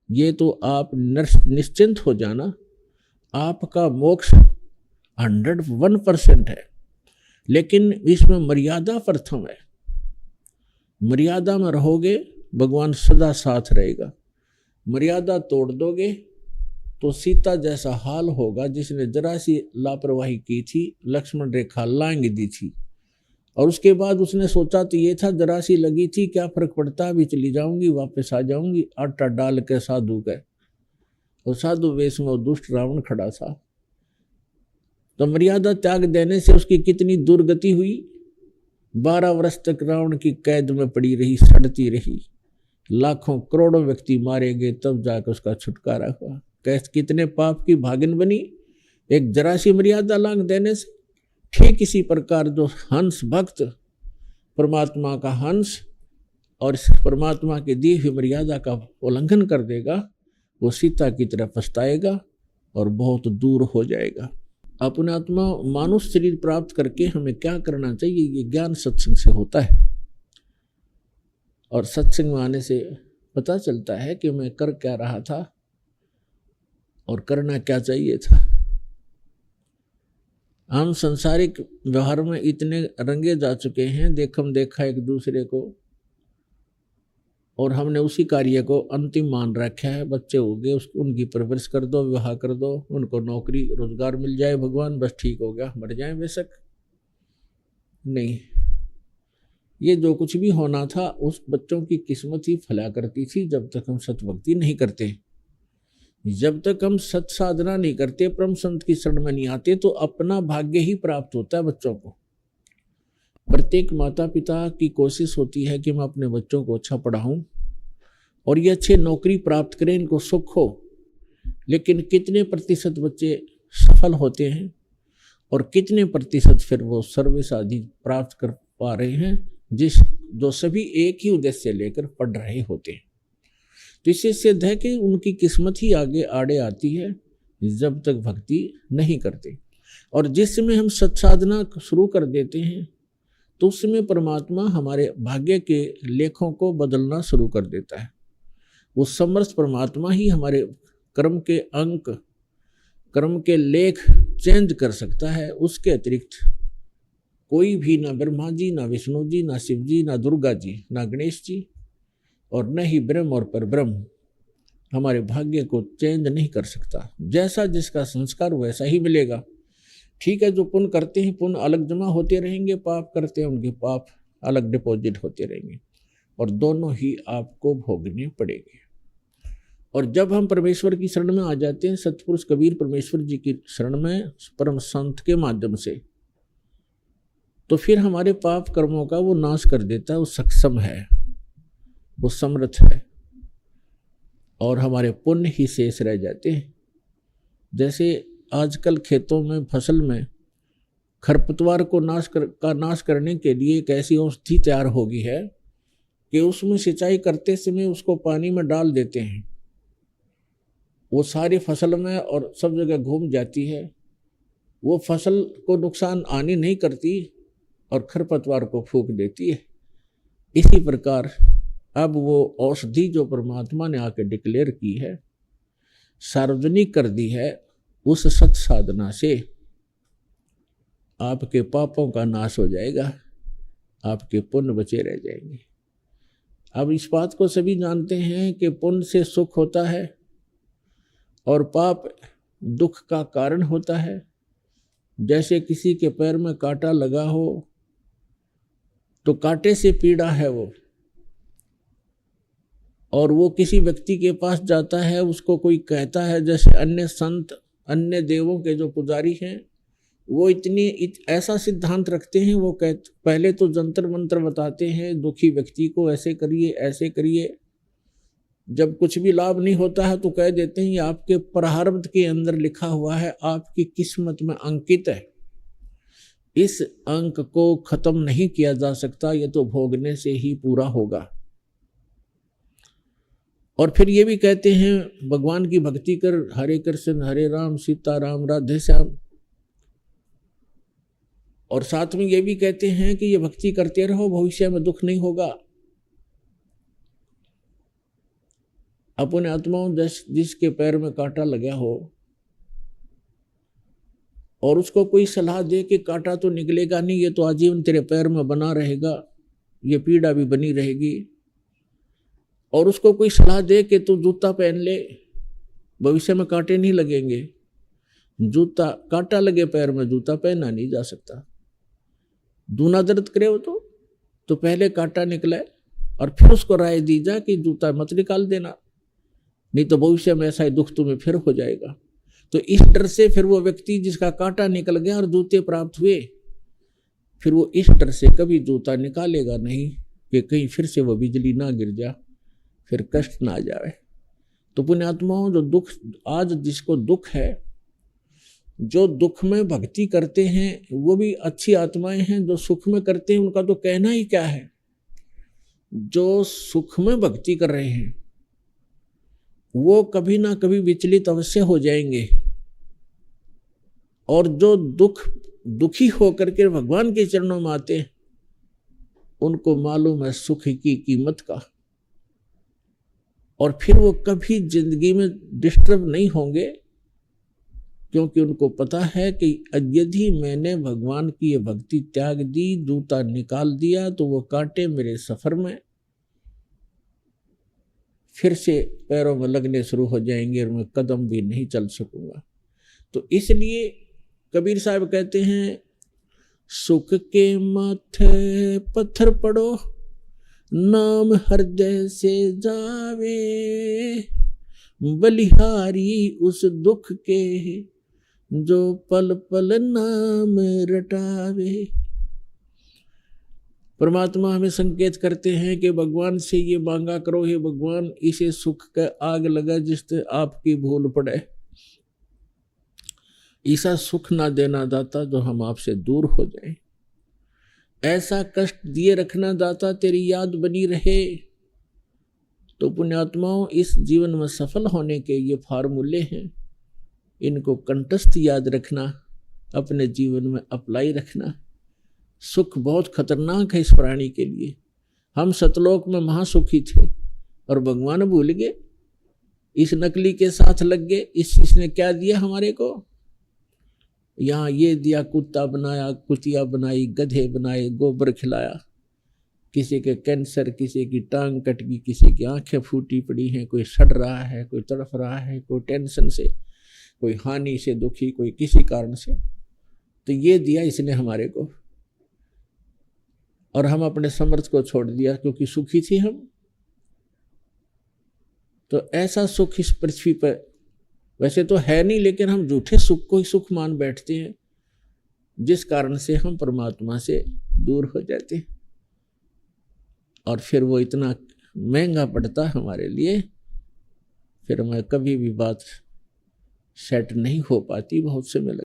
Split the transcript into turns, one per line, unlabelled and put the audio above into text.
ये तो आप निश्चिंत हो जाना, आपका मोक्ष 101% है। लेकिन इसमें मर्यादा प्रथम है। मर्यादा में रहोगे, भगवान सदा साथ रहेगा। मर्यादा तोड़ दोगे तो सीता जैसा हाल होगा, जिसने जरा सी लापरवाही की थी, लक्ष्मण रेखा लांग दी थी, और उसके बाद उसने सोचा तो ये था जरा सी लगी थी, क्या फर्क पड़ता, अभी चली जाऊंगी, वापस आ जाऊंगी। आटा डाल के साधु के, और साधु वेश में दुष्ट रावण खड़ा था। तो मर्यादा त्याग देने से उसकी कितनी दुर्गति हुई। 12 वर्ष तक रावण की कैद में पड़ी रही, सड़ती रही, लाखों करोड़ों व्यक्ति मारे गए, तब जाकर उसका छुटकारा हुआ। कैसे कितने पाप की भागिन बनी एक जरा सी मर्यादा लांघ देने से। ठीक इसी प्रकार जो हंस भक्त परमात्मा का हंस और इस परमात्मा की दी हुई मर्यादा का उल्लंघन कर देगा, वो सीता की तरफ पछताएगा और बहुत दूर हो जाएगा। अपने आत्मा मानुष शरीर प्राप्त करके हमें क्या करना चाहिए, ये ज्ञान सत्संग से होता है। और सत्संग में आने से पता चलता है कि मैं कर क्या रहा था और करना क्या चाहिए था। हम सांसारिक व्यवहार में इतने रंगे जा चुके हैं, देखम देखा एक दूसरे को, और हमने उसी कार्य को अंतिम मान रखा है। बच्चे हो गए, उसको उनकी परवरिश कर दो, विवाह कर दो, उनको नौकरी रोजगार मिल जाए, भगवान बस ठीक हो गया, मर जाए बेशक। नहीं, ये जो कुछ भी होना था उस बच्चों की किस्मत ही फला करती थी जब तक हम सतभक्ति नहीं करते। जब तक हम सत साधना नहीं करते, परम संत की शरण में नहीं आते, तो अपना भाग्य ही प्राप्त होता है बच्चों को। प्रत्येक माता पिता की कोशिश होती है कि मैं अपने बच्चों को अच्छा पढ़ाऊं और ये अच्छे नौकरी प्राप्त करें, इनको सुख हो। लेकिन कितने प्रतिशत बच्चे सफल होते हैं और कितने प्रतिशत फिर वो सर्विस आदि प्राप्त कर पा रहे हैं, जो सभी एक ही उद्देश्य लेकर पढ़ रहे होते हैं। तो इससे सिद्ध है कि उनकी किस्मत ही आगे आड़े आती है जब तक भक्ति नहीं करते। और जिस समय हम सत्साधना शुरू कर देते हैं तो उस समय परमात्मा हमारे भाग्य के लेखों को बदलना शुरू कर देता है। वो समर्थ परमात्मा ही हमारे कर्म के अंक, कर्म के लेख चेंज कर सकता है। उसके अतिरिक्त कोई भी, ना ब्रह्मा जी, ना विष्णु जी, ना शिव जी, ना दुर्गा जी, ना गणेश जी, और न ही ब्रह्म और परब्रह्म हमारे भाग्य को चेंज नहीं कर सकता। जैसा जिसका संस्कार वैसा ही मिलेगा। ठीक है, जो पुण्य करते हैं पुण्य अलग जमा होते रहेंगे, पाप करते हैं उनके पाप अलग डिपॉजिट होते रहेंगे, और दोनों ही आपको भोगने पड़ेंगे। और जब हम परमेश्वर की शरण में आ जाते हैं, सतपुरुष कबीर परमेश्वर जी की शरण में परम संत के माध्यम से, तो फिर हमारे पाप कर्मों का वो नाश कर देता है। वो सक्षम है, वो समर्थ है, और हमारे पुण्य ही शेष रह जाते हैं। जैसे आजकल खेतों में, फसल में खरपतवार को नाश करने के लिए एक ऐसी औषधि तैयार हो गई है कि उसमें सिंचाई करते समय उसको पानी में डाल देते हैं, वो सारी फसल में और सब जगह घूम जाती है। वो फसल को नुकसान आनी नहीं करती और खरपतवार को फूंक देती है। इसी प्रकार अब वो औषधि जो परमात्मा ने आके डिक्लेयर की है, सार्वजनिक कर दी है, उस सत साधना से आपके पापों का नाश हो जाएगा, आपके पुण्य बचे रह जाएंगे। अब इस बात को सभी जानते हैं कि पुण्य से सुख होता है और पाप दुख का कारण होता है। जैसे किसी के पैर में कांटा लगा हो तो कांटे से पीड़ा है वो, और वो किसी व्यक्ति के पास जाता है, उसको कोई कहता है, जैसे अन्य संत, अन्य देवों के जो पुजारी हैं, वो ऐसा सिद्धांत रखते हैं, वो पहले तो जंतर मंत्र बताते हैं दुखी व्यक्ति को, ऐसे करिए ऐसे करिए। जब कुछ भी लाभ नहीं होता है तो कह देते हैं ये आपके प्रारब्ध के अंदर लिखा हुआ है, आपकी किस्मत में अंकित है, इस अंक को खत्म नहीं किया जा सकता, ये तो भोगने से ही पूरा होगा। और फिर ये भी कहते हैं भगवान की भक्ति कर, हरे कृष्ण हरे राम सीता राम राधे श्याम। और साथ में ये भी कहते हैं कि ये भक्ति करते रहो, भविष्य में दुख नहीं होगा। अपने आत्माओं जिसके पैर में कांटा लगा हो और उसको कोई सलाह दे कि कांटा तो निकलेगा नहीं, ये तो आजीवन तेरे पैर में बना रहेगा, ये पीड़ा भी बनी रहेगी, और उसको कोई सलाह दे कि तू जूता पहन ले, भविष्य में कांटे नहीं लगेंगे। जूता, कांटा लगे पैर में जूता पहना नहीं जा सकता। दूना दर्द करे हो तो पहले कांटा निकले और फिर उसको राय दी जा कि जूता मत निकाल देना, नहीं तो भविष्य में ऐसा ही दुख तुम्हें फिर हो जाएगा। तो इस डर से फिर वो व्यक्ति जिसका कांटा निकल गया और जूते प्राप्त हुए, फिर वो इस डर से कभी जूता निकालेगा नहीं कि कहीं फिर से वो बिजली ना गिर जा, फिर कष्ट ना आ जाए। तो पुण्यात्माओं, जो दुख आज जिसको दुख है, जो दुख में भक्ति करते हैं वो भी अच्छी आत्माएं हैं, जो सुख में करते हैं उनका तो कहना ही क्या है। जो सुख में भक्ति कर रहे हैं वो कभी ना कभी विचलित अवश्य हो जाएंगे, और जो दुखी होकर के भगवान के चरणों में आते हैं उनको मालूम है सुख की कीमत का, और फिर वो कभी जिंदगी में डिस्टर्ब नहीं होंगे, क्योंकि उनको पता है कि यदि मैंने भगवान की ये भक्ति त्याग दी, जूता निकाल दिया, तो वो कांटे मेरे सफर में फिर से पैरों में लगने शुरू हो जाएंगे और मैं कदम भी नहीं चल सकूंगा। तो इसलिए कबीर साहब कहते हैं, सुख के माथे पत्थर पड़ो, नाम हृदय से जावे, बलिहारी उस दुख के जो पल पल नाम रटावे। परमात्मा हमें संकेत करते हैं कि भगवान से ये मांगा करो, हे भगवान इसे सुख का आग लगा जिससे आपकी भूल पड़े, ऐसा सुख ना देना दाता जो हम आपसे दूर हो जाएं, ऐसा कष्ट दिए रखना दाता तेरी याद बनी रहे। तो पुण्यात्माओं, इस जीवन में सफल होने के ये फार्मूले हैं, इनको कंठस्थ याद रखना, अपने जीवन में अप्लाई रखना। सुख बहुत खतरनाक है इस प्राणी के लिए। हम सतलोक में महासुखी थे और भगवान भूल गए, इस नकली के साथ लग गए। इसने क्या दिया हमारे को? यहाँ ये दिया, कुत्ता बनाया, कुतिया बनाई, गधे बनाए, गोबर खिलाया, किसी के कैंसर, किसी की टांग कट गई, किसी की आंखें फूटी पड़ी हैं, कोई सड़ रहा है, कोई तड़फ रहा है, कोई टेंशन से, कोई हानि से दुखी, कोई किसी कारण से। तो ये दिया इसने हमारे को, और हम अपने समर्थ को छोड़ दिया क्योंकि सुखी थी हम। तो ऐसा सुख इस पृथ्वी पर वैसे तो है नहीं, लेकिन हम झूठे सुख को ही सुख मान बैठते हैं, जिस कारण से हम परमात्मा से दूर हो जाते हैं, और फिर वो इतना महंगा पड़ता है हमारे लिए। फिर मैं कभी भी बात सेट नहीं हो पाती, बहुत समय लगता।